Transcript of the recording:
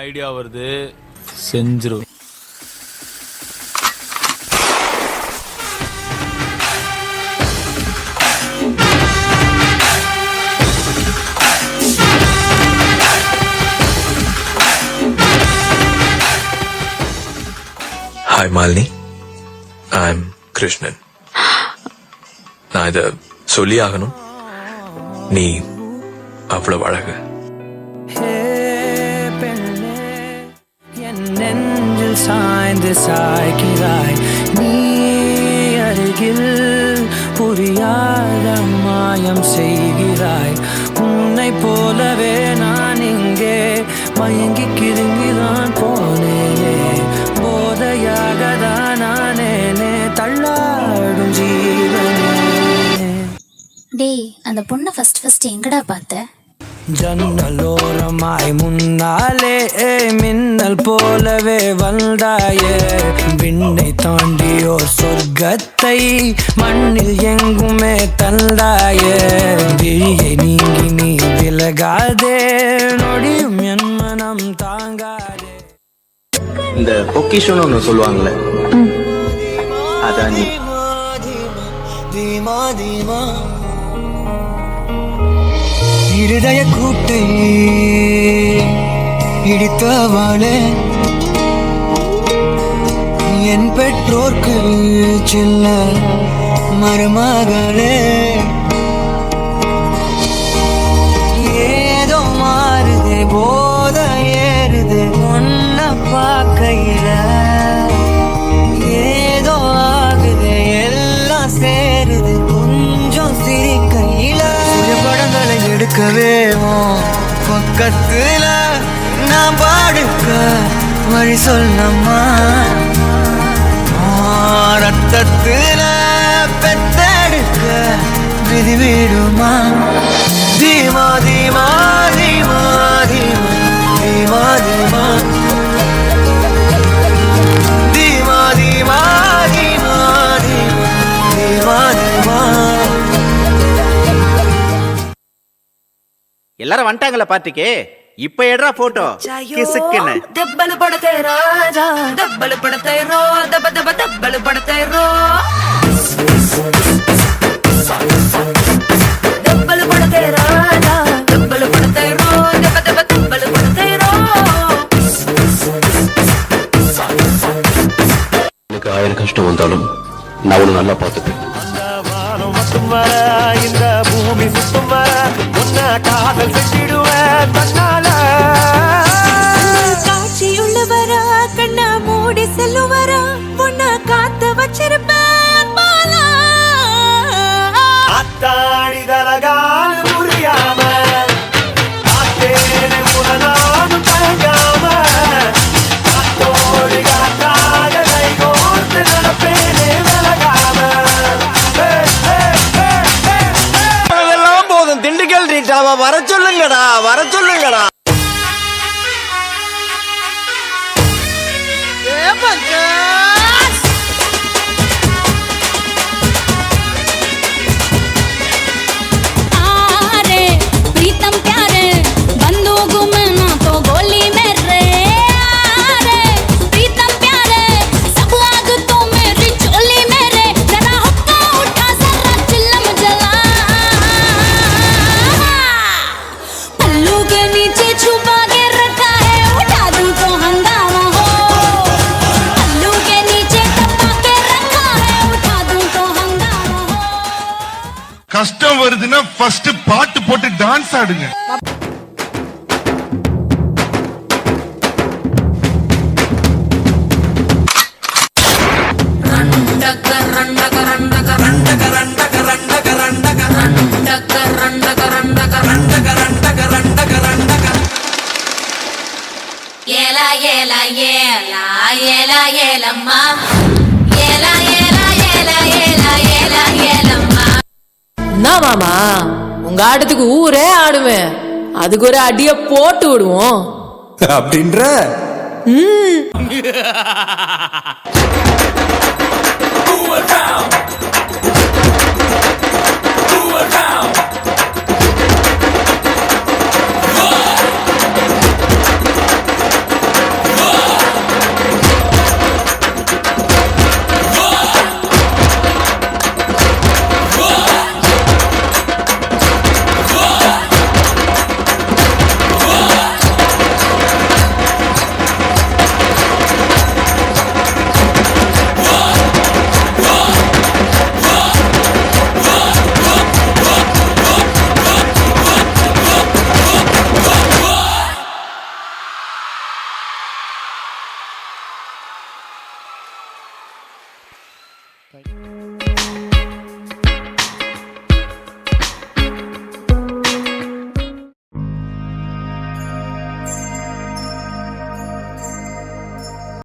Idea வருது, செஞ்சிரும். Hi Malini, I'm Krishnan. நான் இத சொல்லி ஆகணும், நீ அவ்வளவு அழகு. என் நெஞ்சில் சாய்ந்து சாய்கிறாய் நீ அருகில், புரியாத மாயம் செய்கிறாய். உன்னை போலவே நான் இங்கே மயங்கி கிருங்கிதான் போனேனே, போதையாக தான் நானேனே தள்ளாடும் ஜீவனே. டேய், அந்த பொண்ணை ஃபர்ஸ்ட் எங்கடா பார்த்த? ஜன்னலோரமாய் முன்னாலே மின்னல் போலவே வந்தாயே, விண்ணை தாண்டியோர் சொர்க்கத்தை மண்ணில் எங்குமே தந்தாயே. விழியை நீங்கி நீ விலகாதே, நொடியும் என் மனம் தாங்காதே. இந்த பொக்கிஷன் ஒன்று சொல்லுவாங்கல்ல, அதான் நீ. தீமா தீமா இருதய கூட்டை இடித்தவாளே, என் பெற்றோர்க்கு சின்ன மருமகளே. ஏதோ மாறுதே, போத ஏறுது ஒன்ன பார்க்கையில, ஏதோ ஆகுது எல்லாம் சேருது கொஞ்சம் சிரிக்கையில. படங்களை எடுக்கவே பக்கத்துல நான் பாடுக்க வழி சொல்லம்மா, ரத்தத்துல பெத்தெடுக்க விதி விடுமா. தீமா தீமா தீமா தீமா தீமா தீமா தீமா தீமா தீமா தீமா தீமா. எல்லாரும் வந்துட்டாங்களா பார்ட்டிக்கு? இப்ப எடுறா போட்டோ கிசுக்குன்னு. దెబ్బలు పడతాయి రాజా, దెబ్బలు పడతాయి రో, దెబ్బ దెబ్బ దెబ్బలు పడతాయి రో, దెబ్బలు పడతాయి రాజా, దెబ్బలు పడతాయి రో, దెబ్బ దెబ్బ దెబ్బలు పడతాయి రో. எனக்கு 1000 கஷ்டம் வந்தாலும் நான் உன்னை நல்லா பார்த்துப்பேன். இந்த பூமி சுத்தும் உன்ன காதல் செஞ்சிடுவேன் தன்னால. காட்சியுள்ளவரா கண்ணா மூடி செல்லுவரா, உன்ன காத்து வச்சிருப்பேன் மாலா. அத்தாடி தலகால புரியாம ஆத்தேனை உடனாலும் தயங்காம, அத்தோடு காத்தாக கைகோர்த்து நடப்பேனே விலகாம. போதும், திண்டுக்கல் ரீட்டாவா வர சொல்லுங்கடா, வர சொல்லுங்கடா. प्रीतम प्यारे बंदूक में ना तो गोली में रे, प्रीतम प्यारे सब आग तो मेरी चोली में रे, जरा हुक्का उठा जरा चिल्लम जला, पल्लू के नीचे छुपा के रखा है उठा दूं तो हंगामा हो, पल्लू के नीचे दबा के रखा है उठा दूं तो हंगामा हो. கஷ்டம் வருதுன்னா ஃபர்ஸ்ட் பாட்டு போட்டு டான்ஸ் ஆடுங்க. ஏலா ஏலா ஏலா ஏலா ஏலம்மா, ஏலா ஏலா ஏலா ஏலா ஏலா ஏலம்மா. என்ன மாமா, உங்க ஆட்டத்துக்கு ஊரே ஆடுமே, அதுக்கு ஒரு அடிய போட்டு விடுவோம் அப்படின்ற.